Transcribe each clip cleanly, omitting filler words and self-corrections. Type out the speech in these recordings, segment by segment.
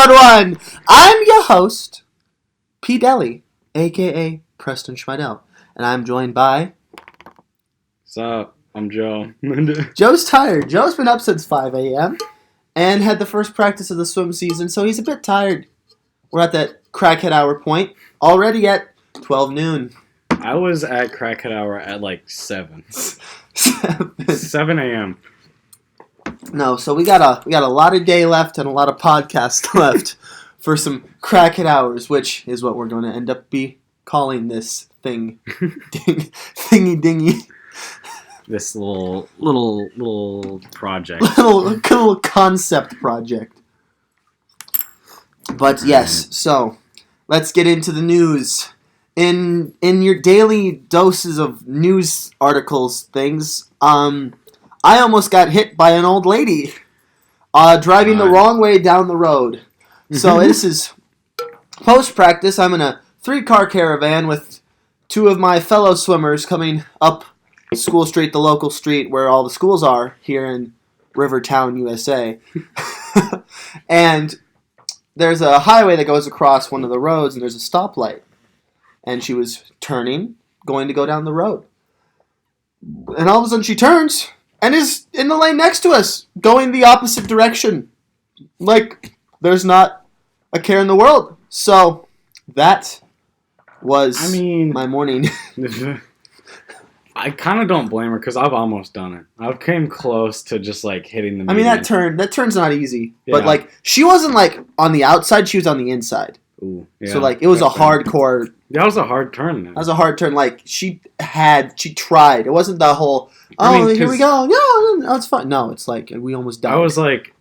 everyone! I'm your host, P. Deli, a.k.a. Preston Schmidel, and I'm joined by... What's up? I'm Joe. Joe's tired. Joe's been up since 5 a.m. and had the first practice of the swim season, so he's a bit tired. We're at that Crackhead Hour point, already at 12 noon. I was at Crackhead Hour at like 7 a.m. No, so we got a lot of day left and a lot of podcasts left for some Crackhead Hours, which is what we're going to end up calling this thing. Thingy dingy. This little project. little concept project. But yes, so let's get into the news. In your daily doses of news articles things, I almost got hit by an old lady driving the wrong way down the road. So this is post-practice. I'm in a 3-car caravan with 2 of my fellow swimmers coming up School Street, the local street where all the schools are here in Rivertown, USA. And there's a highway that goes across one of the roads, and there's a stoplight. And she was turning, going to go down the road. And all of a sudden she turns and is in the lane next to us, going the opposite direction. Like, there's not a care in the world. So, that was my morning. I kind of don't blame her because I've almost done it. I've came close to just like hitting the median. That turn's not easy. Yeah. But like, she wasn't like on the outside, she was on the inside. Ooh, yeah, so like, it was a hardcore. That was a hard turn. Then. That was a hard turn. Like, she tried. It wasn't the whole, here we go. No, it's fine. No, it's like, we almost died. I was like,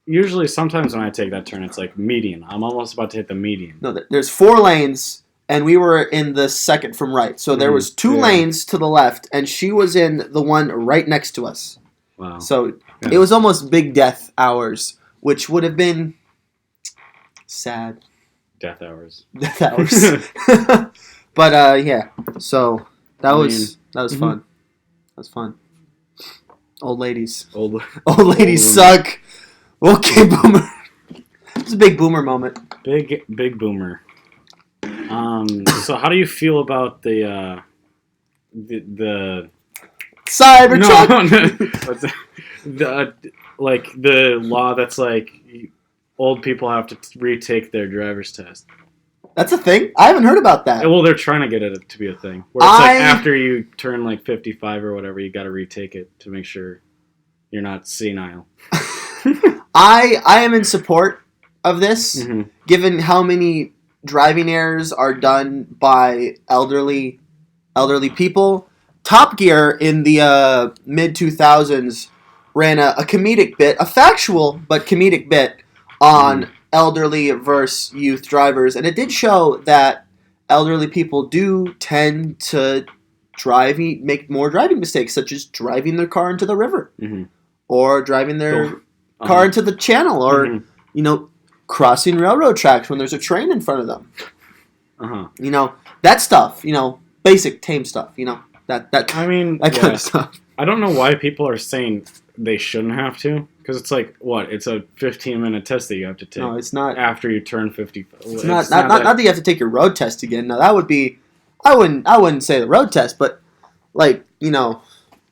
usually sometimes when I take that turn, it's like median. I'm almost about to hit the median. No, there's 4 lanes. And we were in the second from right. So there was 2 lanes to the left, and she was in the one right next to us. Wow. So it was almost big death hours, which would have been sad. Death hours. Death hours. But yeah. So that was fun. That was fun. Old ladies. Old ladies suck. Okay, boomer. It's a big boomer moment. Big boomer. So how do you feel about the Cybertruck? The law that's like old people have to retake their driver's test. That's a thing? I haven't heard about that. Well, they're trying to get it to be a thing. Where it's like after you turn like 55 or whatever, you got to retake it to make sure you're not senile. I am in support of this, given how many driving errors are done by elderly people. Top Gear in the mid-2000s ran a comedic bit, a factual but comedic bit on elderly versus youth drivers, and it did show that elderly people do tend to make more driving mistakes, such as driving their car into the river, or driving their car into the channel, or crossing railroad tracks when there's a train in front of them. That stuff. Basic tame stuff. That kind of stuff. I don't know why people are saying they shouldn't have to, because it's like it's a 15-minute test that you have to take. No, it's not. After you turn 50. It's not that you have to take your road test again. Now that would be. I wouldn't say the road test, but like Yeah.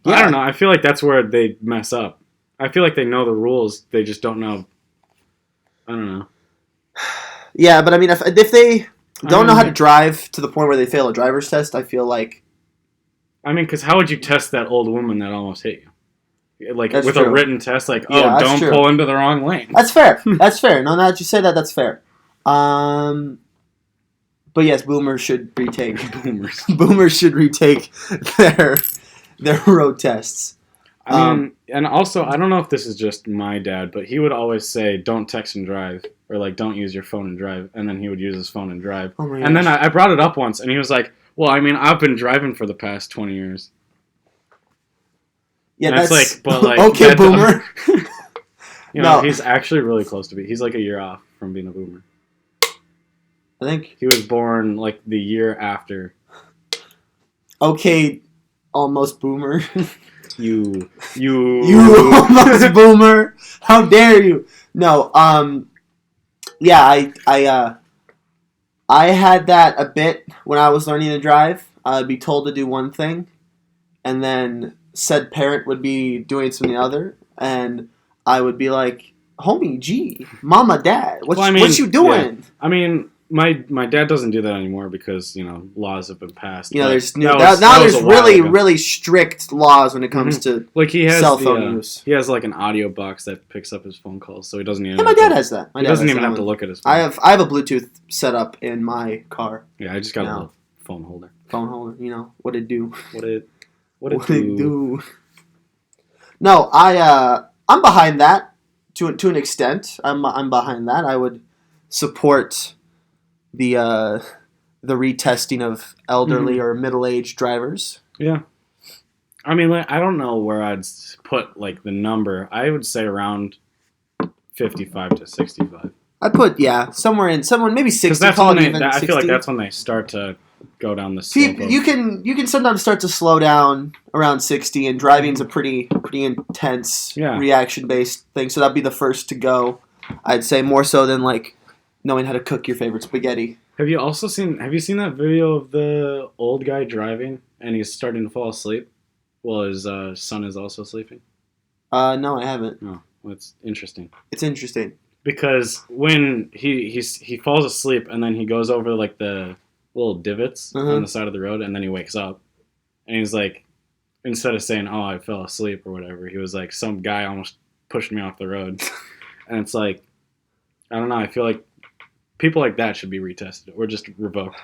I don't know. I feel like that's where they mess up. I feel like they know the rules. They just don't know. I don't know. Yeah, but I mean, if they don't know how to drive to the point where they fail a driver's test, I feel like... I mean, because how would you test that old woman that almost hit you? Like, that's with true. A written test, like, don't pull into the wrong lane. That's fair. That's fair. No, now that you say that, that's fair. But yes, boomers should retake... Boomers should retake their road tests. I mean, and also, I don't know if this is just my dad, but he would always say, don't text and drive, or like, don't use your phone and drive, and then he would use his phone and drive. Oh my and then I brought it up once, and he was like, well, I mean, I've been driving for the past 20 years. Yeah, and that's... like, but like... Okay, boomer. He's actually really close to be. He's like a year off from being a boomer. I think... He was born like the year after. Okay, almost boomer. You almost boomer. How dare you? No, yeah, I had that a bit when I was learning to drive. I'd be told to do one thing, and then said parent would be doing something other, and I would be like, "Homie, gee, mama, dad, what you doing?" Yeah. I mean, my dad doesn't do that anymore because laws have been passed. You know, there's new, that now was there's a while really ago. really strict laws when it comes to Like he has cell phone use. He has like an audio box that picks up his phone calls, so he doesn't even. Yeah, my dad has that. He doesn't even have to look at his phone. I have a Bluetooth set up in my car. Yeah, I just got a little phone holder. Phone holder, what it do? What it do? No, I'm behind that to an extent. I'm behind that. I would support the retesting of elderly or middle-aged drivers. Yeah. I mean, like, I don't know where I'd put like the number. I would say around 55 to 65. I'd put somewhere maybe 60. That's when I 60. feel like that's when they start to go down the slope. You can sometimes start to slow down around 60, and driving's a pretty intense reaction-based thing. So that'd be the first to go. I'd say more so than like knowing how to cook your favorite spaghetti. Have you seen that video of the old guy driving and he's starting to fall asleep while his son is also sleeping? No, I haven't. Oh, well, it's interesting. It's interesting because when he falls asleep and then he goes over like the little divots on the side of the road and then he wakes up and he's like, instead of saying, "Oh, I fell asleep" or whatever, he was like, "Some guy almost pushed me off the road." And it's like, I don't know. I feel like people like that should be retested or just revoked.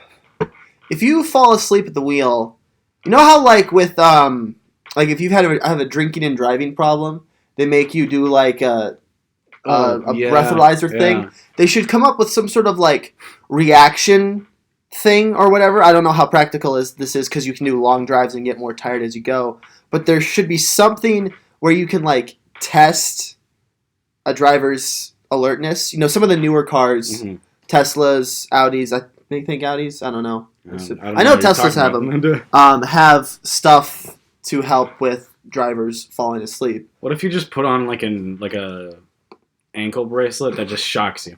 If you fall asleep at the wheel, you know how like with like if you've have a drinking and driving problem, they make you do like a breathalyzer thing. They should come up with some sort of like reaction thing or whatever. I don't know how practical this is because you can do long drives and get more tired as you go. But there should be something where you can like test a driver's alertness. Some of the newer cars, Teslas, Audis. I think Audis. I don't know. I know Teslas have them. Have stuff to help with drivers falling asleep. What if you just put on like a ankle bracelet that just shocks you?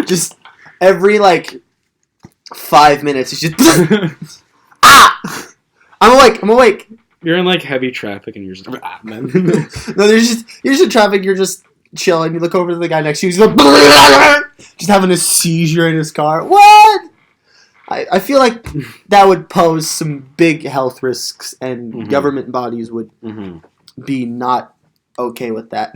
Just every like 5 minutes, it's just I'm awake. You're in like heavy traffic and you're just man. No, you're just in traffic. You're just chilling. You look over to the guy next to you. He's like, just having a seizure in his car. What? I feel like that would pose some big health risks, and government bodies would be not okay with that.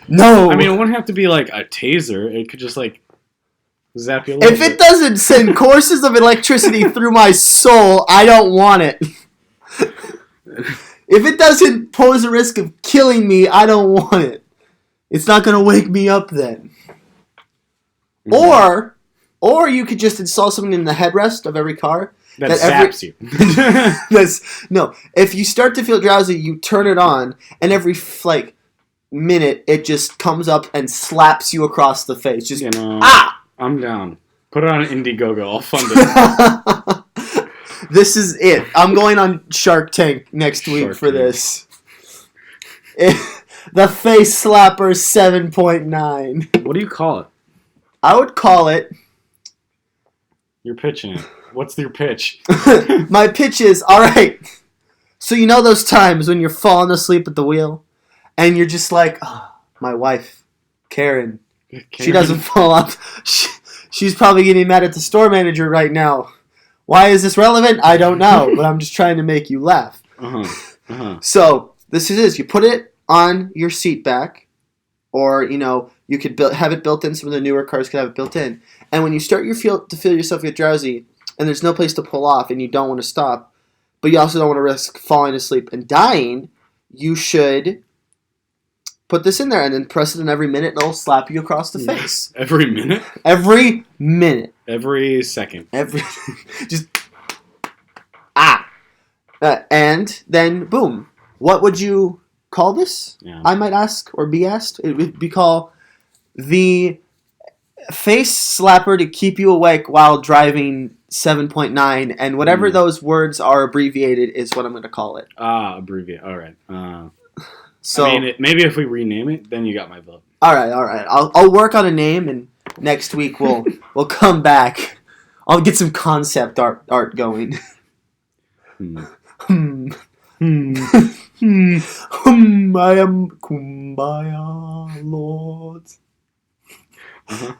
No. I mean, it wouldn't have to be like a taser. It could just like zap you. If it doesn't send courses of electricity through my soul, I don't want it. If it doesn't pose a risk of killing me, I don't want it. It's not going to wake me up then. Or you could just install something in the headrest of every car. That zaps you. No, if you start to feel drowsy, you turn it on, and every minute it just comes up and slaps you across the face. Just I'm down. Put it on Indiegogo. I'll fund it. This is it. I'm going on Shark Tank next week for this. The Face Slapper 7.9. What do you call it? I would call it... You're pitching it. What's your pitch? My pitch is, alright, so you know those times when you're falling asleep at the wheel, and you're just like, oh, my wife, Karen, she doesn't fall off. She's probably getting mad at the store manager right now. Why is this relevant? I don't know, but I'm just trying to make you laugh. So, this is you put it on your seat back, or, you could have it built in. Some of the newer cars could have it built in. And when you start to feel yourself get drowsy, and there's no place to pull off, and you don't want to stop, but you also don't want to risk falling asleep and dying, you should put this in there and then press it in every minute, and it'll slap you across the face. Every minute? Every minute. Every second. Just... and then, boom. What would you call this? Yeah. I might ask, or be asked. It would be called the Face Slapper to keep you awake while driving 7.9, and whatever those words are abbreviated is what I'm going to call it. Abbreviate. All right. So I mean, maybe if we rename it, then you got my vote. All right. I'll work on a name, and next week we'll come back. I'll get some concept art going. Hmm. I am Kumbaya Lord. Uh-huh.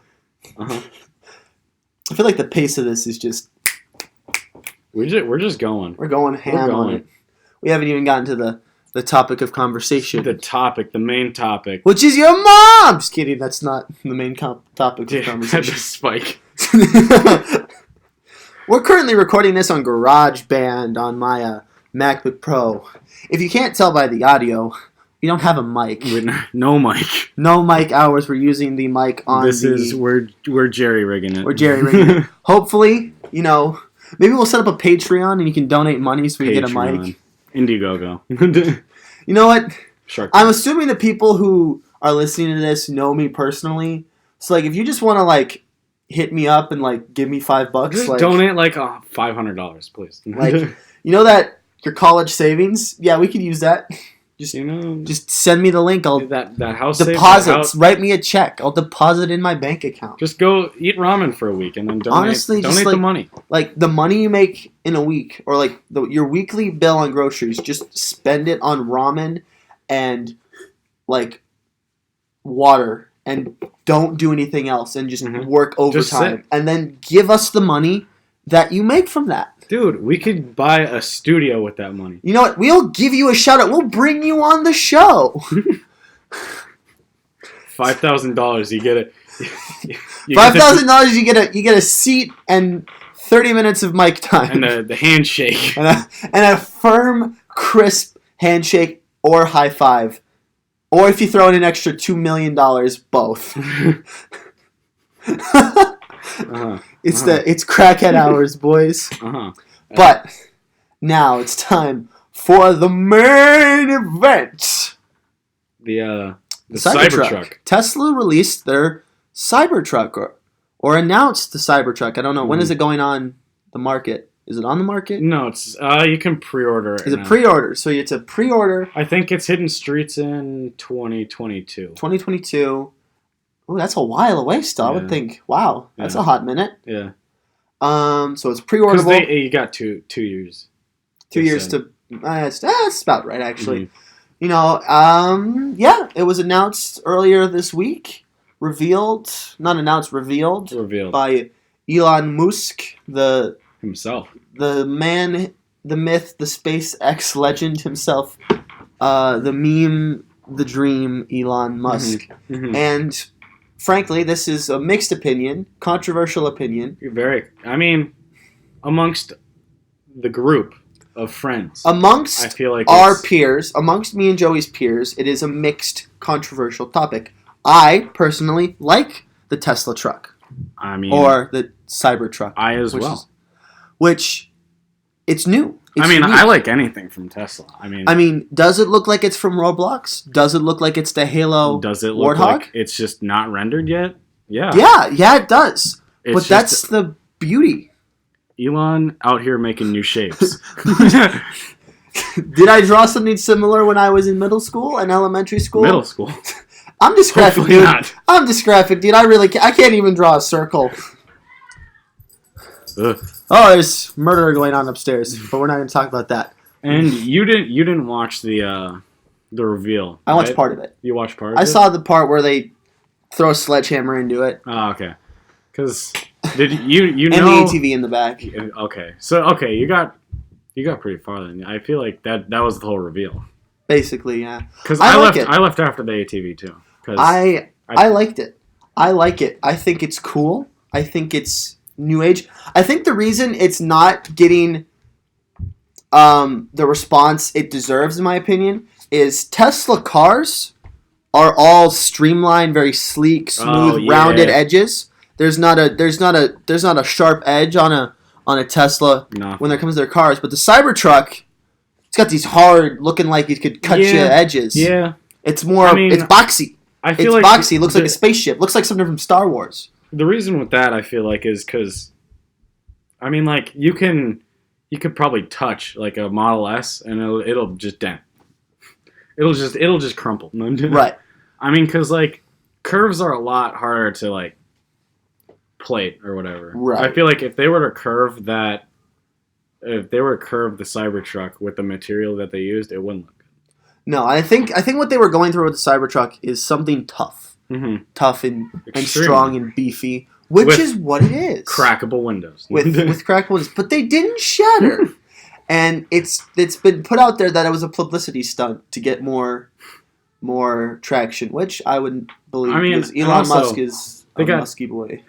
Uh-huh. I feel like the pace of this is just... We're just going. We're going ham on it. We haven't even gotten to the topic of conversation. The main topic. Which is your mom! Just kidding, that's not the main topic of conversation. That's a spike. We're currently recording this on GarageBand on my MacBook Pro. If you can't tell by the audio, we don't have a mic. No mic. No mic hours. We're using the mic on we're jerry-rigging it. We're jerry-rigging it. Hopefully, maybe we'll set up a Patreon and you can donate money so we get a mic. Indiegogo. You know what? Shark. I'm assuming the people who are listening to this know me personally. So, if you just want to, hit me up and, give me $5. Just donate, $500, please. That your college savings? Yeah, we could use that. Just send me the link. I'll that house deposits. Write me a check. I'll deposit in my bank account. Just go eat ramen for a week and then donate the money. The money you make in a week, or your weekly bill on groceries, just spend it on ramen and water, and don't do anything else, and just work overtime, and then give us the money that you make from that. Dude, we could buy a studio with that money. You know what? We'll give you a shout out. We'll bring you on the show. $5,000, you get it. $5,000, you get a seat and 30 minutes of mic time, and the handshake, and a firm, crisp handshake or high five, or if you throw in an extra $2 million, both. It's Crackhead Hours, boys. But now it's time for the main event. The Cybertruck. Tesla released their Cybertruck, or announced the Cybertruck. I don't know. When is it going on the market? Is it on the market? No, it's you can pre-order it. Is it pre-order? So it's a pre-order. I think it's hitting streets in 2022. 2022. Oh, that's a while away still. Yeah. I would think, wow, that's a hot minute. Yeah. So it's pre-orderable. Because you got 2 years. 2 years to... That's about right, actually. Mm-hmm. Yeah, it was announced earlier this week. Revealed by Elon Musk, himself. The man, the myth, the SpaceX legend himself, the meme, the dream, Elon Musk. Mm-hmm. Mm-hmm. And... frankly, this is a mixed opinion, controversial opinion. Amongst the group of friends. Amongst I feel like our peers, amongst me and Joey's peers, it is a mixed, controversial topic. I, personally, like the Tesla truck. Or the Cybertruck. I as well. Which, it's new. It's unique. I like anything from Tesla. Does it look like it's from Roblox? Does it look like it's the Halo Warthog? Does it look like it's just not rendered yet? Yeah. Yeah, it does. But that's the beauty. Elon out here making new shapes. Did I draw something similar when I was in middle school and elementary school? Middle school. I'm dysgraphic, Hopefully dude. Not. I'm dysgraphic, dude. I can't even draw a circle. Ugh. Oh, there's murder going on upstairs, but we're not going to talk about that. And you didn't watch the reveal. I watched part of it. You watched part of it? I saw the part where they throw a sledgehammer into it. Oh, okay. Because did you and know the ATV in the back. Okay. So you got pretty far then. I feel like that was the whole reveal. Basically, yeah. Because I left after the ATV too. I liked it. I like it. I think it's cool. I think it's new age. I think the reason it's not getting the response it deserves, in my opinion, is Tesla cars are all streamlined, very sleek, smooth, rounded edges. There's not a sharp edge on a Tesla when it comes to their cars. But the Cybertruck, it's got these hard, looking like it could cut you edges. Yeah. It's more. It's boxy. It's boxy. It looks like a spaceship. Looks like something from Star Wars. The reason with that, I feel like, is because, you could probably touch like a Model S and it'll just dent. It'll just crumple. Right. Because curves are a lot harder to like plate or whatever. Right. I feel like if they were to curve the Cybertruck with the material that they used, it wouldn't look good. No, I think what they were going through with the Cybertruck is something tough. Mm-hmm. Tough and strong and beefy, which is what it is. Crackable windows. With crackable windows. But they didn't shatter. And it's been put out there that it was a publicity stunt to get more traction, which I wouldn't believe, because Elon Musk is a musky boy.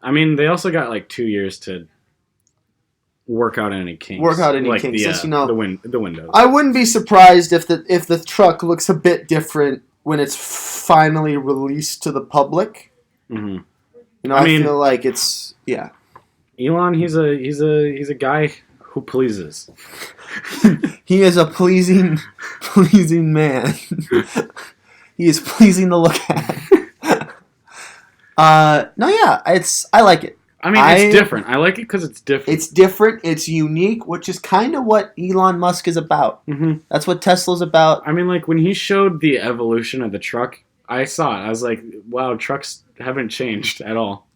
I mean, they also got like 2 years to work out any kinks. Since, the windows. I wouldn't be surprised if the truck looks a bit different when it's finally released to the public. Mm-hmm. I feel like it's Elon, he's a guy who pleases. He is a pleasing man. He is pleasing to look at. I like it. I mean, it's different. I like it because it's different. It's different. It's unique, which is kind of what Elon Musk is about. Mm-hmm. That's what Tesla's about. I mean, like, when he showed the evolution of the truck, I saw it. I was like, wow, trucks haven't changed at all.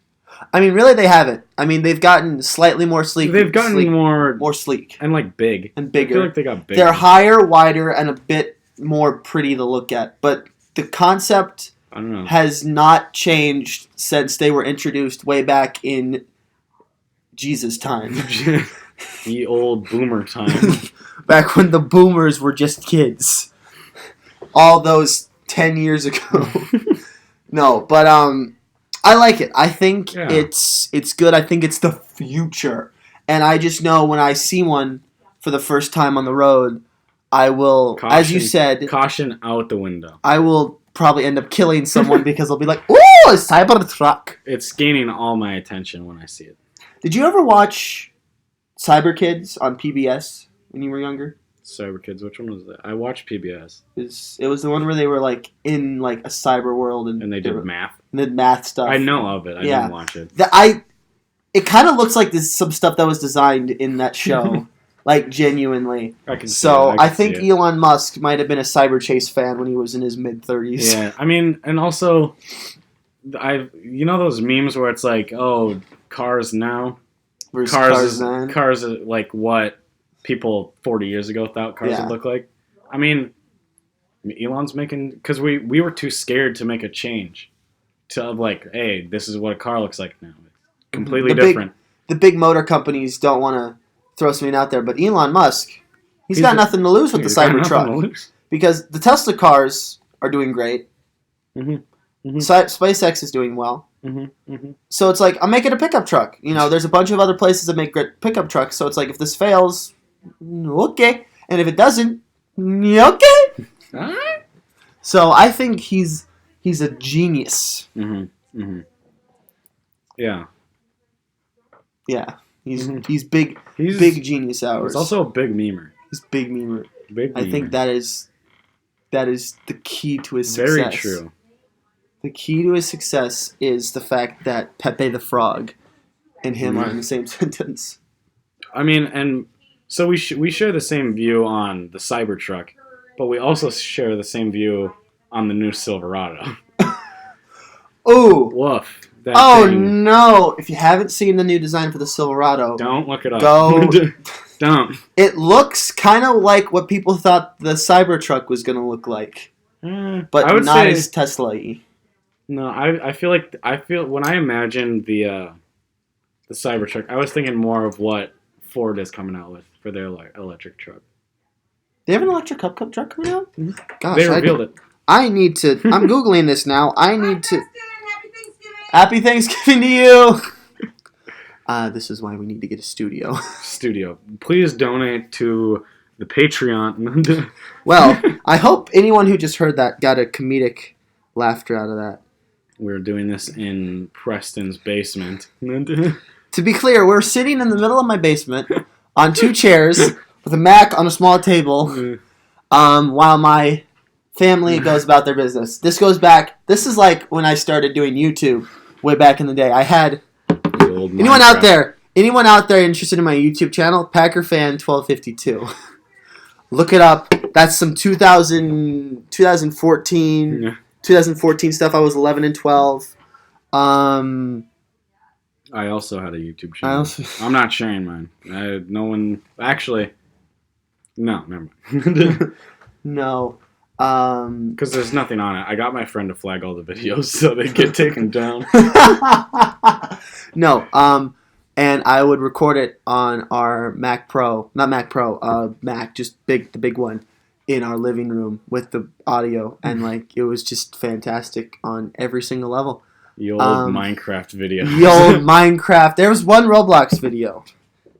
I mean, really, they haven't. I mean, they've gotten slightly more sleek. They've gotten more sleek. And, like, big. And bigger. I feel like they got bigger. They're higher, wider, and a bit more pretty to look at. But the concept has not changed since they were introduced way back in Jesus' time. The old boomer time. Back when the boomers were just kids. All those 10 years ago. No, but I like it. I think it's good. I think it's the future. And I just know when I see one for the first time on the road, I will, as you said... Caution out the window. I will probably end up killing someone because they'll be like, ooh, a Cybertruck. It's gaining all my attention when I see it. Did you ever watch Cyber Kids on PBS when you were younger? Cyber Kids, which one was that? I watched PBS. It was the one where they were like in like a cyber world and they did math. And did math stuff. I know of it. I didn't watch it. It kind of looks like there's some stuff that was designed in that show. Like, genuinely. I think Elon Musk might have been a Cyber Chase fan when he was in his mid-30s. Yeah, I mean, and also, you know those memes where it's like, oh, cars now? Cars are like what people 40 years ago thought cars would look like. I mean, Elon's making... Because we were too scared to make a change. To, like, hey, this is what a car looks like now. It's completely different. The big motor companies don't want to throw something out there, but Elon Musk, he's got nothing to lose with the Cybertruck, because the Tesla cars are doing great. Mm-hmm. Mm-hmm. SpaceX is doing well. Mm-hmm. Mm-hmm. So it's like, I'm making a pickup truck. There's a bunch of other places that make great pickup trucks. So it's like, if this fails, okay, and if it doesn't, okay. All right. So I think he's a genius. Mm-hmm. Mm-hmm. Yeah. Yeah. He's big. He's big genius hours. He's also a big memer. He's big memer. Big memer. I think that is the key to his success. Very true. The key to his success is the fact that Pepe the Frog and him are in the same sentence. I mean, and so we share the same view on the Cybertruck, but we also share the same view on the new Silverado. Ooh. Woof. No! If you haven't seen the new design for the Silverado, don't look it up. Don't. It looks kind of like what people thought the Cybertruck was going to look like, but not as Tesla-y. No, I feel when I imagined the Cybertruck, I was thinking more of what Ford is coming out with for their electric truck. They have an electric cup truck coming out? Mm-hmm. Gosh, they revealed it. I need to. I'm Googling this now. I need to. Happy Thanksgiving to you! This is why we need to get a studio. Please donate to the Patreon. Well, I hope anyone who just heard that got a comedic laughter out of that. We're doing this in Preston's basement. To be clear, we're sitting in the middle of my basement on two chairs with a Mac on a small table while my family goes about their business. This is like when I started doing YouTube way back in the day. I had anyone out there interested in my YouTube channel, Packer Fan 1252. Look it up. That's some 2014 2014 stuff. I was 11 and 12. I also had a YouTube channel. I'm not sharing mine. No one... Actually, no, never mind. No. Because there's nothing on it. I got my friend to flag all the videos so they get taken down. No. And I would record it on our Mac Pro. Not Mac Pro. Mac, just the big one. In our living room with the audio. And, like, it was just fantastic on every single level. The old Minecraft video. The old Minecraft. There was one Roblox video.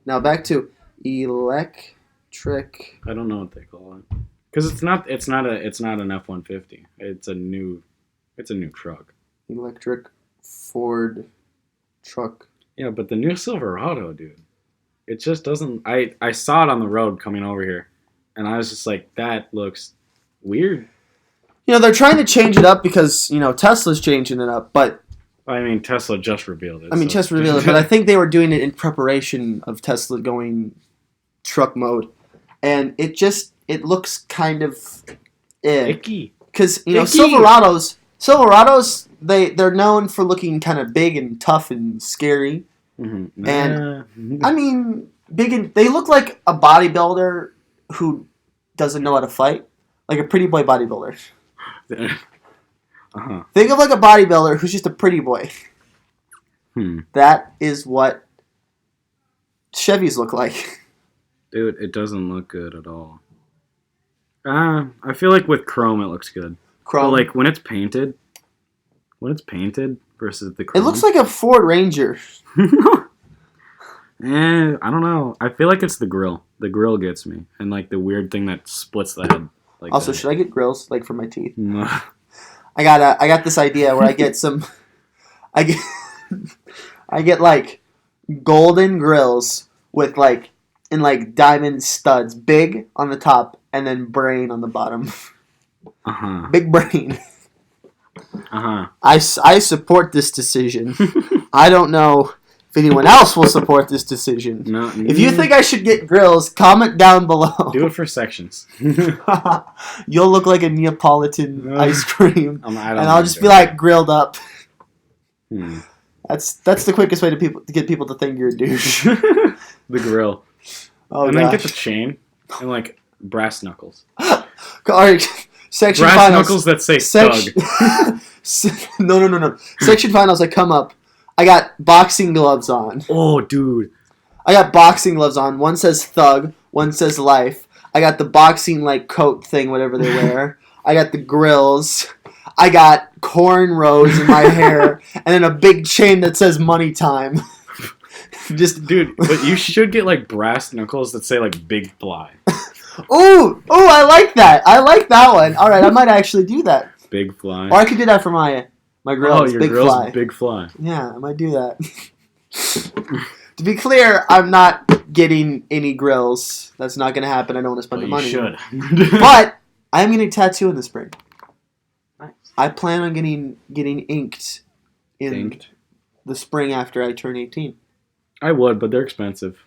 Now back to electric. I don't know what they call it because it's not an F-150. It's a new truck. Electric Ford truck. Yeah, but the new Silverado, dude. It just doesn't. I saw it on the road coming over here, and I was just like, that looks weird. You know, they're trying to change it up because, you know, Tesla's changing it up, but... I mean, Tesla just revealed it. But I think they were doing it in preparation of Tesla going truck mode. And it looks kind of... icky. Because, you know, Silverados, they're known for looking kind of big and tough and scary. Mm-hmm. And, I mean, they look like a bodybuilder who doesn't know how to fight. Like a pretty boy bodybuilder. Uh-huh. Think of like a bodybuilder who's just a pretty boy. That is what Chevys look like. Dude, it doesn't look good at all. I feel like with chrome it looks good. But like when it's painted versus the chrome. It looks like a Ford Ranger. I don't know. I feel like it's the grill. The grill gets me. And like the weird thing that splits the head. Like also, that. should I get grills like for my teeth? No. I got this idea where I get some I get like golden grills with like diamond studs, big on the top and then brain on the bottom. Uh-huh. Big brain. Uh-huh. I support this decision. I don't know if anyone else will support this decision. No. If you think I should get grills, comment down below. Do it for sections. You'll look like a Neapolitan ice cream, and I'll just be like grilled up. That's the quickest way to get people to think you're a douche. The grill. Oh, and then get the chain and like brass knuckles. All right, section brass finals. Knuckles that say thug. No. Section finals that come up. I got boxing gloves on. Oh, dude. I got boxing gloves on. One says thug, one says life. I got the boxing like coat thing, whatever they wear. I got the grills. I got cornrows in my hair, and then a big chain that says money time. Just dude, but you should get like brass knuckles that say like big fly. Ooh, I like that. I like that one. All right, I might actually do that. Big fly. Or I could do that for my grill. Oh, your big grill's fly. Big fly. Yeah, I might do that. To be clear, I'm not getting any grills. That's not going to happen. I don't want to spend the money. You should. But I am getting a tattoo in the spring. Nice. I plan on getting inked in the spring after I turn 18. I would, but they're expensive.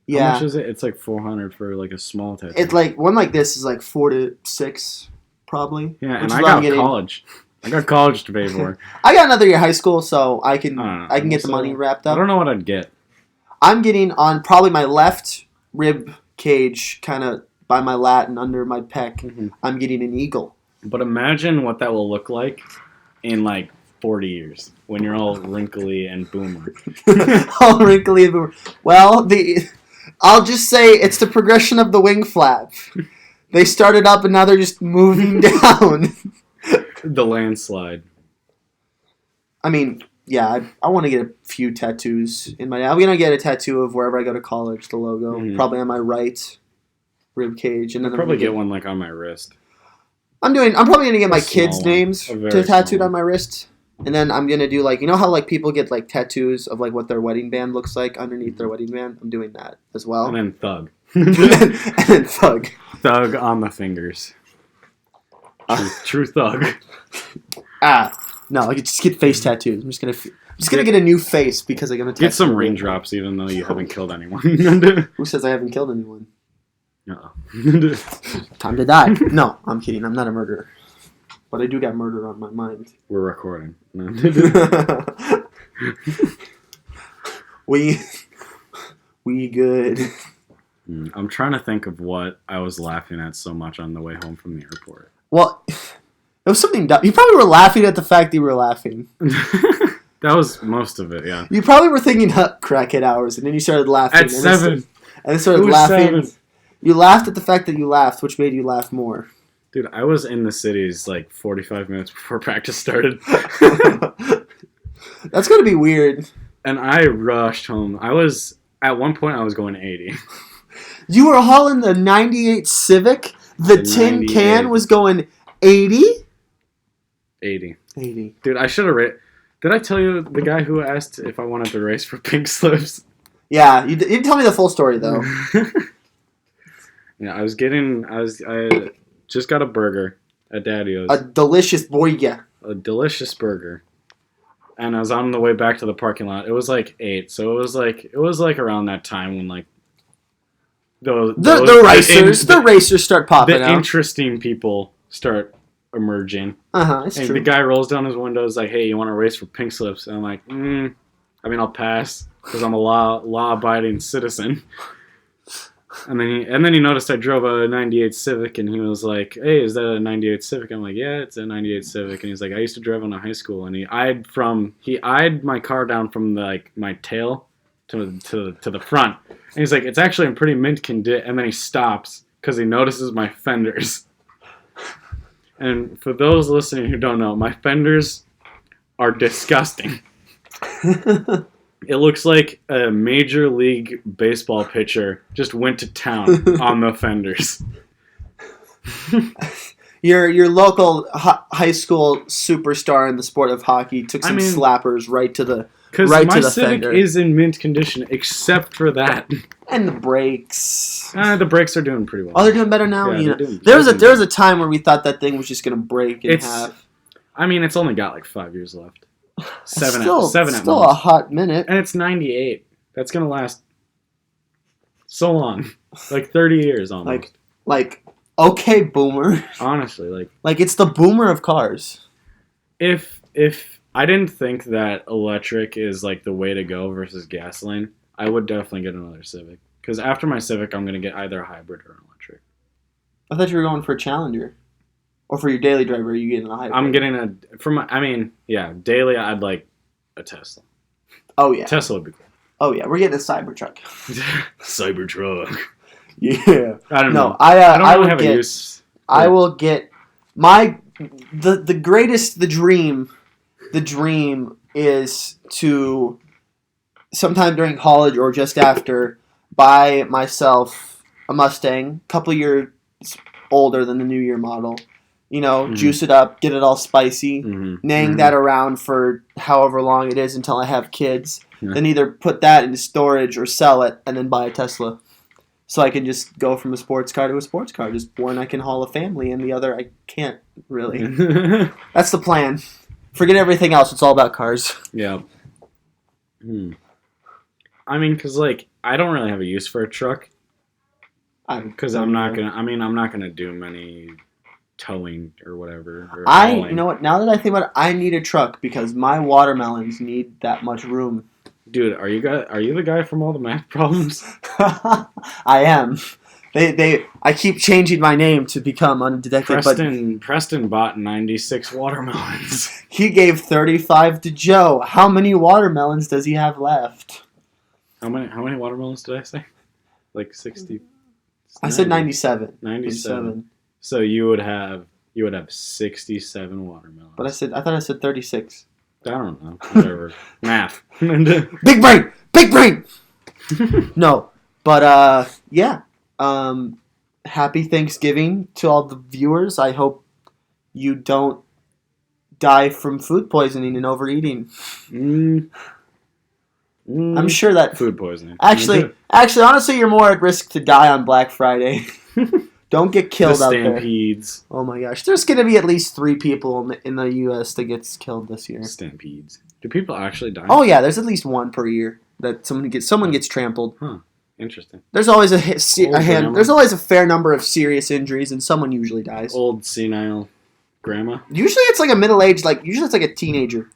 Yeah. How much is it? It's like $400 for like a small tattoo. It's like one like this is like $4 to $6 probably. Yeah, and I got college. I got college to pay for. I got another year of high school, so I can get the money wrapped up. I don't know what I'd get. I'm getting on probably my left rib cage, kind of by my lat and under my pec. Mm-hmm. I'm getting an eagle. But imagine what that will look like in like 40 years when you're all wrinkly and boomer. All wrinkly and boomer. Well, I'll just say it's the progression of the wing flap. They started up and now they're just moving down. The landslide. I mean, yeah, I want to get a few tattoos in my... I'm going to get a tattoo of wherever I go to college, the logo. Probably on my right rib cage. And then I'll probably get one like on my wrist. I'm probably going to get my kids' names tattooed on my wrist. And then I'm going to do like... You know how like people get like tattoos of like what their wedding band looks like underneath their wedding band? I'm doing that as well. And then thug. and then thug. Thug on the fingers. True thug. No, I could just get face tattoos. I'm just gonna get a new face because I'm gonna get some raindrops, even though you haven't killed anyone. Who says I haven't killed anyone? No. Time to die. No, I'm kidding. I'm not a murderer. but I do got murder on my mind. We're recording. No. we good. I'm trying to think of what I was laughing at so much on the way home from the airport. Well, it was something dumb. You probably were laughing at the fact that you were laughing. That was most of it, yeah. You probably were thinking Crackhead Hours, and then you started laughing. At 7. And then started laughing. 7. You laughed at the fact that you laughed, which made you laugh more. Dude, I was in the cities like 45 minutes before practice started. That's going to be weird. And I rushed home. At one point, I was going 80. You were hauling the 98 Civic? The tin can was going 80? 80. 80. Dude, I should have Did I tell you the guy who asked if I wanted to race for pink slips? Yeah, you didn't tell me the full story, though. Yeah, I just got a burger at Daddy-O's. A delicious burger. A delicious burger. And I was on the way back to the parking lot. It was like 8, so it was like around that time when like the racers start popping out. The interesting people start emerging. It's and true. The guy rolls down his window, is like, "Hey, you want to race for pink slips?" And I'm like, I'll pass because I'm a law-abiding citizen. And then he noticed I drove a 98 Civic, and he was like, "Hey, is that a 98 Civic?" I'm like, "Yeah, it's a 98 Civic." And he's like, "I used to drive in high school." And he eyed my car down from my tail to the front. And he's like, "It's actually in pretty mint condition." And then he stops because he notices my fenders. And for those listening who don't know, my fenders are disgusting. It looks like a Major League Baseball pitcher just went to town on the fenders. Your local high school superstar in the sport of hockey took some slappers right to the because right my to the Civic fender. Is in mint condition except for that. And the brakes. The brakes are doing pretty well. Oh, they're doing better now. Yeah, there was a time where we thought that thing was just gonna break in half. I mean, it's only got like 5 years left. Seven still at most. a hot minute. And it's 98. That's gonna last so long, like 30 years almost. Like okay, boomer. Honestly, like it's the boomer of cars. If I didn't think that electric is like the way to go versus gasoline, I would definitely get another Civic. Because after my Civic, I'm gonna get either a hybrid or an electric. I thought you were going for a Challenger. Or for your daily driver, are you getting a hybrid? I'm getting daily I'd like a Tesla. Oh, yeah. Tesla would be cool. Oh, yeah. We're getting a Cybertruck. Cybertruck. Yeah. I don't know. I don't I really would have get, a use. I will get the dream is to sometime during college or just after buy myself a Mustang, a couple years older than the New Year model. Juice it up, get it all spicy, nang that around for however long it is until I have kids. Yeah. Then either put that into storage or sell it and then buy a Tesla. So I can just go from a sports car to a sports car. Just one I can haul a family and the other I can't really. That's the plan. Forget everything else. It's all about cars. Yeah. I mean, because I don't really have a use for a truck. Because I'm not gonna do many towing or whatever. You know what? Now that I think about it, I need a truck because my watermelons need that much room. Dude, are you the guy from all the math problems? I am. I keep changing my name to become undetected. Preston bought 96 watermelons. He gave 35 to Joe. How many watermelons does he have left? How many watermelons did I say? Like 60. I said 97. 97. So you would have 67 watermelons. But I thought I said 36. I don't know. Whatever. Math. Big brain. No, but yeah. Happy Thanksgiving to all the viewers. I hope you don't die from food poisoning and overeating. I'm sure that food poisoning. Actually, honestly, you're more at risk to die on Black Friday. Don't get killed out there. Stampedes. Oh my gosh, there's going to be at least 3 people in the U.S. that gets killed this year. Stampedes. Do people actually die? Oh yeah, there's at least one per year that someone gets trampled. Huh. Interesting. There's always there's always a fair number of serious injuries, and someone usually dies. Old senile grandma. Usually it's like a middle-aged, usually it's like a teenager.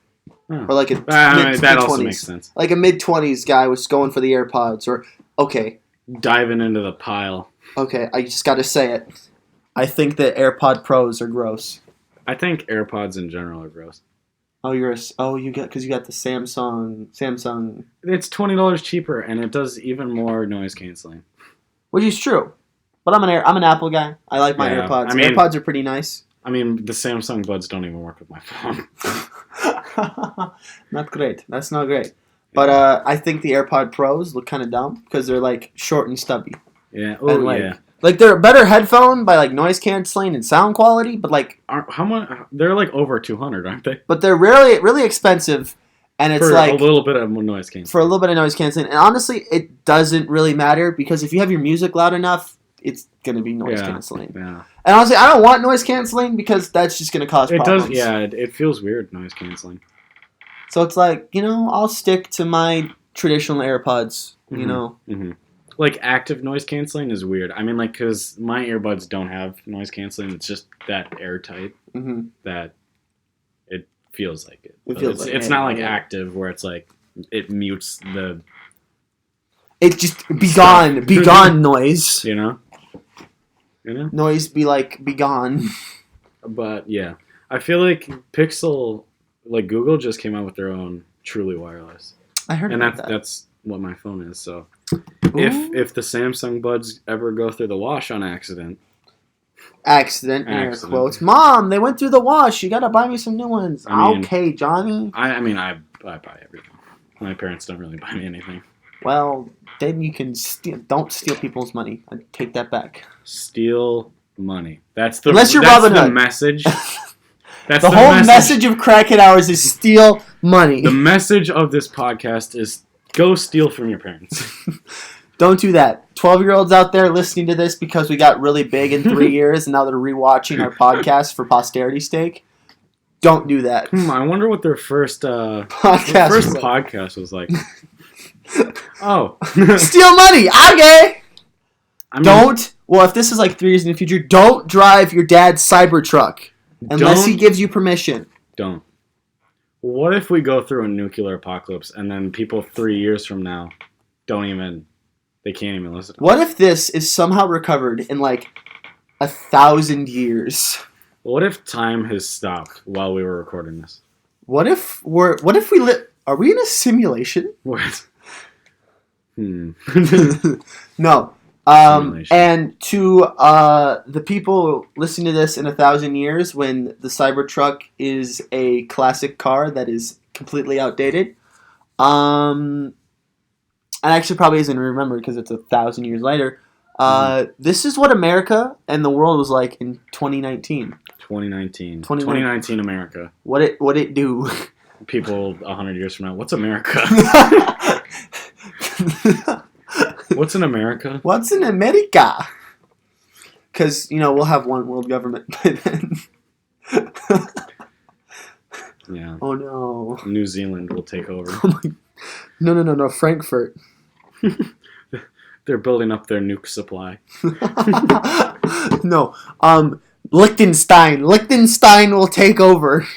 Oh. Or like a that also makes sense. Like a mid-20s guy was going for the AirPods. Or, okay. Diving into the pile. Okay, I just got to say it. I think that AirPod Pros are gross. I think AirPods in general are gross. Oh, you got the Samsung. It's $20 cheaper, and it does even more noise canceling. Which is true. But I'm an Apple guy. I like my AirPods. AirPods are pretty nice. I mean, the Samsung Buds don't even work with my phone. Not great. That's not great. But I think the AirPod Pros look kind of dumb because they're like short and stubby. Yeah. Oh, yeah. Like they're a better headphone by like noise canceling and sound quality, but like how much? They're like over $200, aren't they? But they're really expensive, and it's for like a little bit of noise canceling. For a little bit of noise canceling, and honestly, it doesn't really matter because if you have your music loud enough, it's gonna be noise canceling. Yeah. And honestly, I don't want noise canceling because that's just gonna cause problems. It does. Yeah, it feels weird noise canceling. So it's like I'll stick to my traditional AirPods. Mm-hmm. Like, active noise canceling is weird. I mean, like, because my earbuds don't have noise canceling. It's just that airtight that it feels like it. It's not like active where it's like it mutes the... It's just be gone noise. You know? Noise be gone. But, yeah. I feel like Google just came out with their own truly wireless. I heard about that. That's what my phone is, so... If the Samsung Buds ever go through the wash on accident, in air quotes, Mom, they went through the wash. You gotta buy me some new ones. Okay, Johnny. I buy everything. My parents don't really buy me anything. Well, then you can don't steal people's money. I take that back. Steal money. Unless you're Robin Hood. The message. That's the whole message of Crackhead Hours is steal money. The message of this podcast is go steal from your parents. Don't do that. 12-year-olds out there listening to this because we got really big in 3 years and now they're rewatching our podcast for posterity's sake. Don't do that. I wonder what their first podcast was like. Oh. Steal money! Okay! Well, if this is like 3 years in the future, don't drive your dad's Cybertruck unless he gives you permission. Don't. What if we go through a nuclear apocalypse and then people 3 years from now they can't even listen to it? What if this is somehow recovered in 1,000 years? What if time has stopped while we were recording this? Are we in a simulation? What? No. And to the people listening to this in 1,000 years, when the Cybertruck is a classic car that is completely outdated, and actually probably isn't remembered because it's 1,000 years later. This is what America and the world was like in 2019. 2019 America. What it do? People 100 years from now, what's America? What's in America? What's in America? Because, we'll have one world government by then. Yeah. Oh, no. New Zealand will take over. Oh my... No. Frankfurt. They're building up their nuke supply. No. Liechtenstein. Liechtenstein will take over.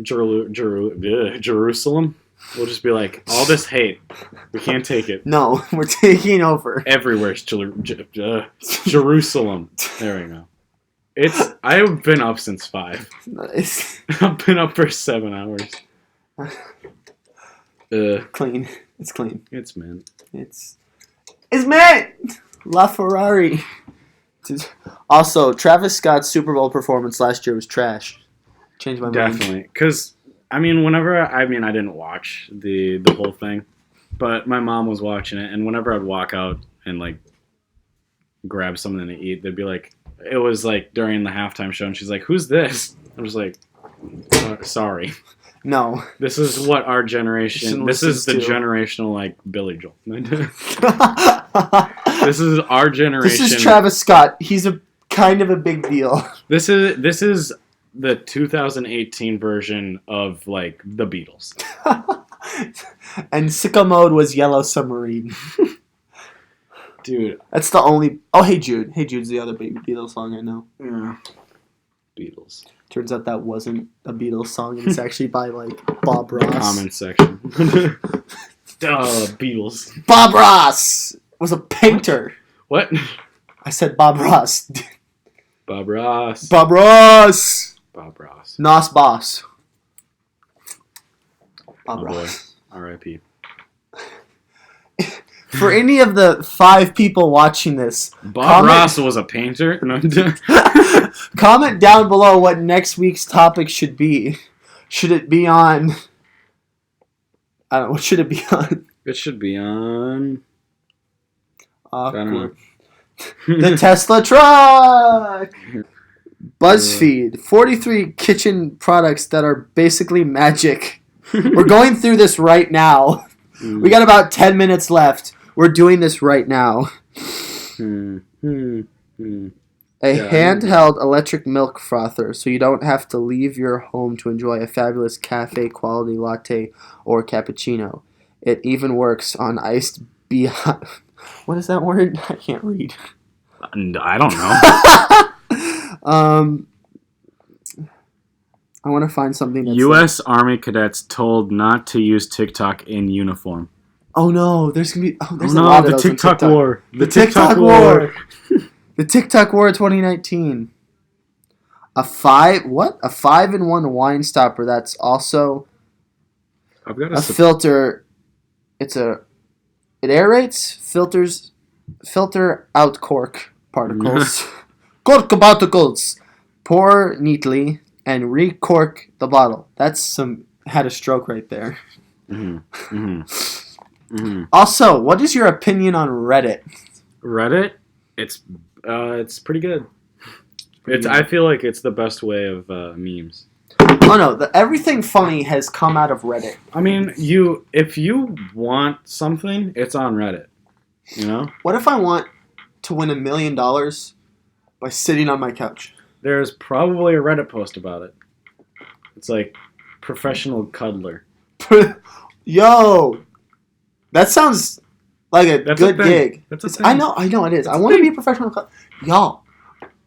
Jerusalem? We'll just be like, all this hate, we can't take it. No, we're taking over. Everywhere's Jerusalem. There we go. I've been up since 5. Nice. I've been up for 7 hours. Clean. It's clean. It's mint. It's mint! La Ferrari. Also, Travis Scott's Super Bowl performance last year was trash. Changed my mind. Definitely. Because... I didn't watch the whole thing, but my mom was watching it, and whenever I'd walk out and grab something to eat, they'd be like, it was during the halftime show, and she's like, "Who's this?" I was like, "Sorry, no, this is what our generation. This is the generational Billy Joel. This is our generation. This is Travis Scott. He's a kind of a big deal. This is." The 2018 version of the Beatles. And Sicko Mode was Yellow Submarine. Dude. That's the only... Oh, Hey Jude. Hey Jude's the other big Beatles song I know. Yeah. Beatles. Turns out that wasn't a Beatles song. It's actually by, like, Bob Ross. Comment section. Beatles. Bob Ross was a painter. What? I said Bob Ross. Bob Ross. Bob Ross. Bob Ross. Nos Boss. Bob Ross. R.I.P. For any of the 5 people watching this, Bob Ross was a painter? No. Comment down below what next week's topic should be. Should it be on... I don't know. What should it be on? It should be on... Awkward. I don't know. The Tesla truck! BuzzFeed. 43 kitchen products that are basically magic. We're going through this right now. We got about 10 minutes left. We're doing this right now. A handheld electric milk frother, so you don't have to leave your home to enjoy a fabulous cafe-quality latte or cappuccino. It even works on iced beyond... What is that word? I can't read. I don't know. I want to find something that's U.S. Army cadets told not to use TikTok in uniform. Oh no, there's gonna be a lot of the those on TikTok war. The TikTok war. The TikTok war 2019. A 5-in-1 wine stopper that's also I've got a filter. It aerates, filter out cork particles. Cork particles. Pour neatly and re-cork the bottle. Had a stroke right there. Also, what is your opinion on Reddit? Reddit? It's pretty good. I feel like it's the best way of memes. Oh no, everything funny has come out of Reddit. I mean, if you want something, it's on Reddit. You know? What if I want to win $1 million by sitting on my couch? There's probably a Reddit post about it. It's like professional cuddler. Yo, that sounds like a good gig. That's a thing. I know it is. I want to be a professional cuddler. Y'all,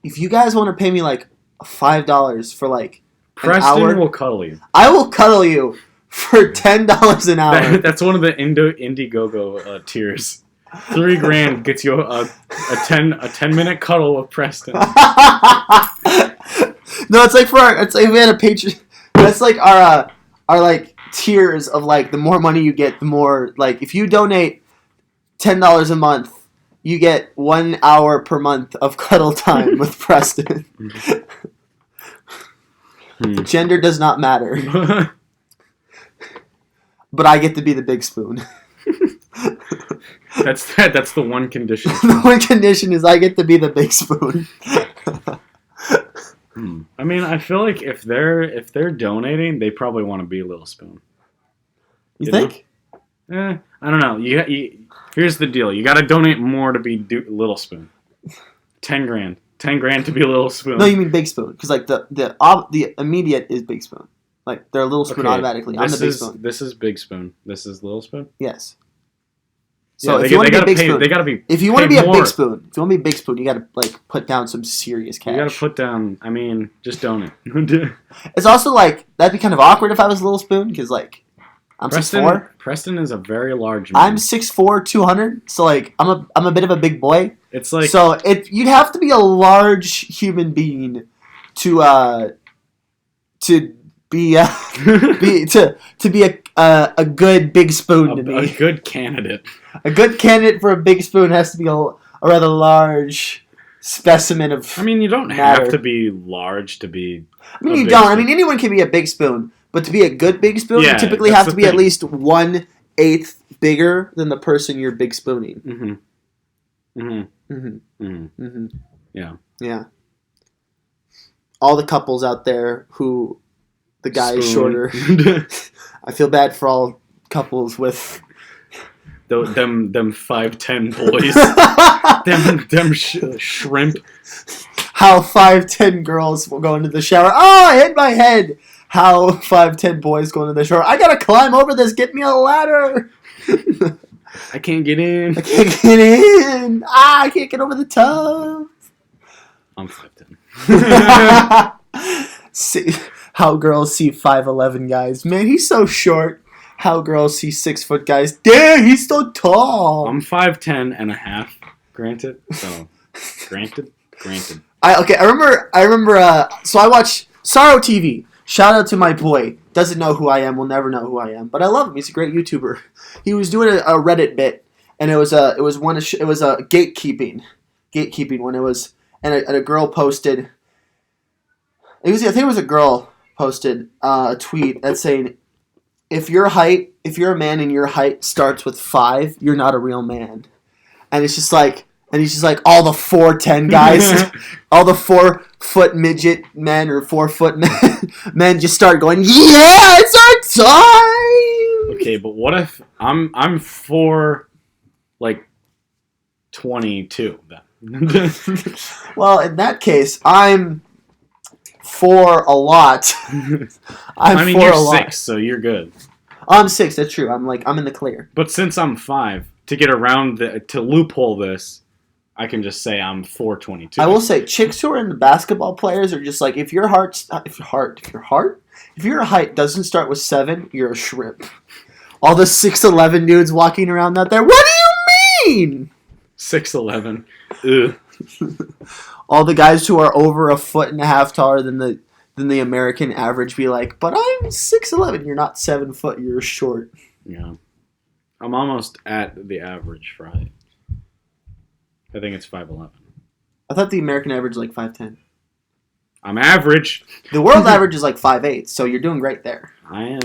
if you guys want to pay me like $5 for like Preston an hour, will cuddle you. I will cuddle you for $10 an hour. That's one of the Indiegogo tiers. $3,000 gets you a 10-minute cuddle with Preston. No, it's like we had a Patreon. That's like our like tiers of like the more money you get, the more like if you donate $10 a month, you get 1 hour per month of cuddle time with Preston. Gender does not matter. But I get to be the big spoon. That's the one condition. The one condition is I get to be the big spoon. I mean, I feel like if they're donating, they probably want to be Little Spoon. You think? I don't know. Here's the deal. You got to donate more to be Little Spoon. $10,000. $10,000 to be Little Spoon. No, you mean Big Spoon? Because like the immediate is Big Spoon. Like they're Little Spoon automatically. I'm the Big Spoon. This is Big Spoon. This is Little Spoon. Yes. So yeah, if you want to be a Big Spoon, they gotta be. If you want to be a Big Spoon, you got to like put down some serious cash. You got to put down. I mean, just donate. It's also like that'd be kind of awkward if I was Little Spoon because like I'm 6'4". Preston is a very large man. I'm 6'4", 200. So like I'm a bit of a big boy. It's like so you'd have to be a large human being to be a good Big Spoon to me. A good candidate. A good candidate for a Big Spoon has to be a rather large specimen of. I mean, you don't have to be large to be. I mean, you don't. Spoon. I mean, anyone can be a Big Spoon, but to be a good Big Spoon, you typically have to be at least 1/8 bigger than the person you're Big Spooning. Yeah. Yeah. All the couples out there who the guy is shorter. I feel bad for all couples with them 5'10" boys. them shrimp. How 5'10" girls will go into the shower. Oh, I hit my head. How 5'10" boys go into the shower. I gotta climb over this. Get me a ladder. I can't get in. I can't get in. I can't get over the tub. I'm 5'10". How girls see 5'11" guys. Man, he's so short. How girls see 6-foot guys. Damn, he's so tall. I'm 5'10" and a half. Granted. So, granted. I remember. So I watch Sorrow TV. Shout out to my boy. Doesn't know who I am. Will never know who I am. But I love him. He's a great YouTuber. He was doing a Reddit bit, and it was a gatekeeping when it was, and a girl posted. I think it was a girl posted a tweet that's saying, if your height, if you're a man and your height starts with 5, you're not a real man. And it's just like, all the 4'10" guys, all the 4-foot midget men or 4-foot men just start going, yeah, it's our time. Okay, but what if I'm 4'22" then? Well, in that case, I'm 4 a lot. You're 6, so you're good. I'm 6. That's true. I'm in the clear. But since I'm 5, to get around to loophole this, I can just say I'm 4'22". I will say, chicks who are into basketball players are just like, if your height doesn't start with 7, you're a shrimp. All the 6'11" dudes walking around out there. What do you mean? 6'11". Ugh. All the guys who are over 1.5 feet taller than the American average be like, but I'm 6'11". You're not 7 foot. You're short. Yeah, I'm almost at the average for height. I think it's 5'11". I thought the American average is like 5'10". I'm average. The world average is like 5'8", so you're doing great there. I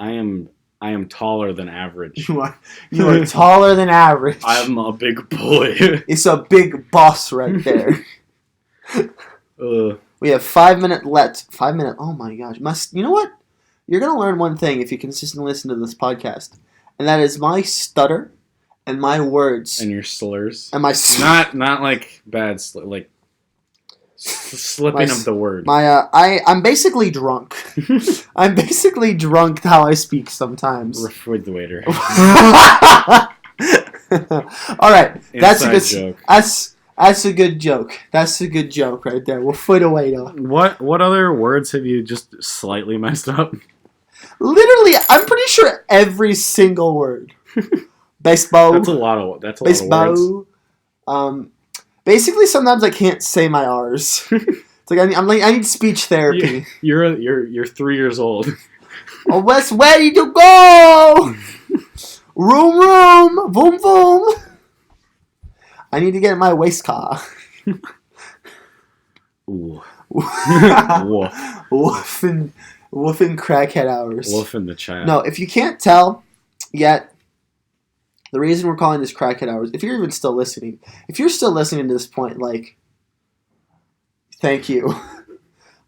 am taller than average. You are taller than average. I'm a big boy. It's a big boss right there. We have 5 minutes left. 5 minutes. Oh my gosh. You know what? You're going to learn one thing if you consistently listen to this podcast. And that is my stutter and my words. And your slurs. And my not like bad like slipping of the word. I'm basically drunk. I'm basically drunk how I speak sometimes. Refrigerator. All right. That's a good joke. That's a good joke. That's a good joke right there. We'll put away though. What other words have you just slightly messed up? Literally, I'm pretty sure every single word. Baseball. That's a lot of words. Basically, sometimes I can't say my R's. It's like I need speech therapy. You're 3 years old. Oh, Wes, ready to go. Room, boom, boom. I need to get in my waist car. Ooh. Woofing Crackhead Hours. Woofing the child. No, if you can't tell yet, the reason we're calling this Crackhead Hours, if you're even still listening, if you're still listening to this point, like, thank you.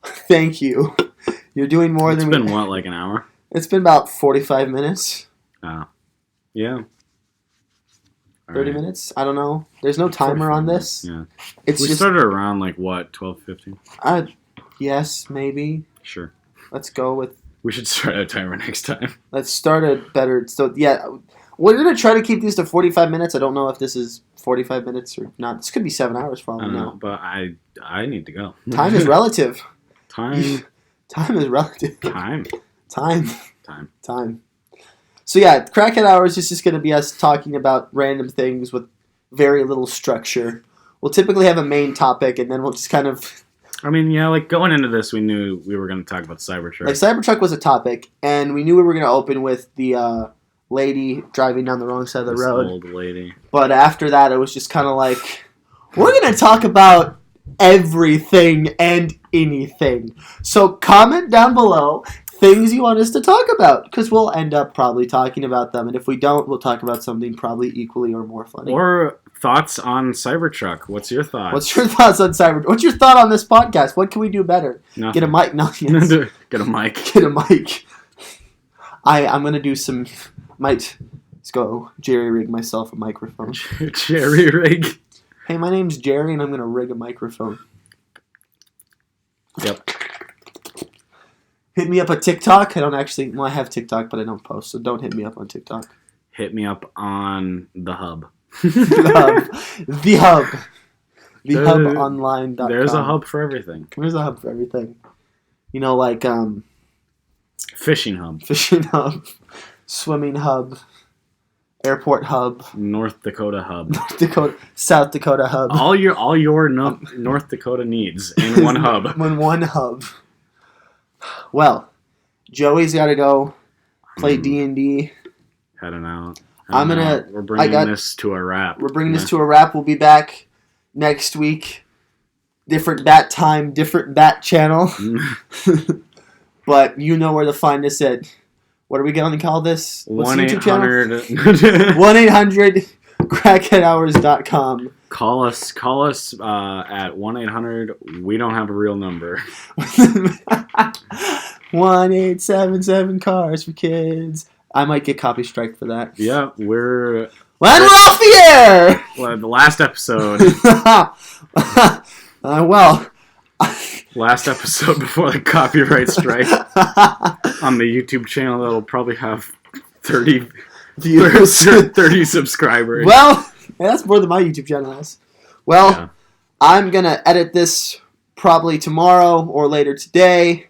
Thank you. You're doing more than It's been what, like an hour? It's been about 45 minutes. Oh. Yeah. 30 minutes? I don't know. There's no timer on this. Yeah. We started around, like, what, 12:50? Yes, maybe. Sure. Let's go with... We should start a timer next time. Let's start a better... So, yeah, we're going to try to keep these to 45 minutes. I don't know if this is 45 minutes or not. This could be 7 hours for all we know. But I need to go. Time is relative. Time is relative. Time. So yeah, Crackhead Hours is just going to be us talking about random things with very little structure. We'll typically have a main topic, and then we'll just kind of... I mean, yeah, like going into this, we knew we were going to talk about Cybertruck. Like Cybertruck was a topic, and we knew we were going to open with the lady driving down the wrong side of the road. Old lady. But after that, it was just kind of like, we're going to talk about everything and anything. So comment down below things you want us to talk about, because we'll end up probably talking about them, and if we don't, we'll talk about something probably equally or more funny. Or thoughts on Cybertruck. What's your thoughts? What's your thoughts on Cybertruck? What's your thought on this podcast? What can we do better? Nothing. Get a mic. No, yes. Get a mic. Get a mic. I'm going to do some... Let's go jerry rig myself a microphone. Jerry rig. Hey, my name's Jerry, and I'm going to rig a microphone. Yep. Hit me up on TikTok. I have TikTok, but I don't post, so don't hit me up on TikTok. Hit me up on the hub. The hub online.com. There's a hub for everything. There's a hub for everything. like Fishing hub. fishing hub, swimming hub, airport hub, North Dakota hub. North Dakota, South Dakota hub. All your North Dakota needs in one hub. In one hub. Well, Joey's got to go play D&D. Heading out. We're bringing this to a wrap. We're bringing this to a wrap. We'll be back next week. Different bat time, different bat channel. But you know where to find us at. What are we going to call this? What's the YouTube channel? 1-800-crackheadhours.com. Call us at 1-800. We don't have a real number. 1-877 cars for kids. I might get copy strike for that. Yeah, we're off the air. Well, the last episode. Last episode before the copyright strike on the YouTube channel that'll probably have 30 viewers, 30 subscribers. Well, that's more than my YouTube channel has. Well, yeah. I'm gonna edit this probably tomorrow or later today.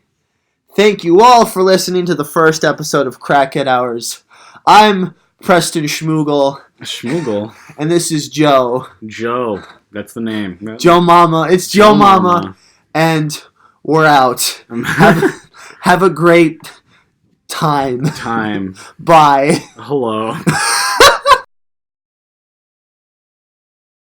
Thank you all for listening to the first episode of Crackhead Hours. I'm Preston Schmoogle. Schmoogle? And this is Joe. Joe. That's the name. Joe Mama. It's Joe Mama. And we're out. Have a great time. Time. Bye. Hello.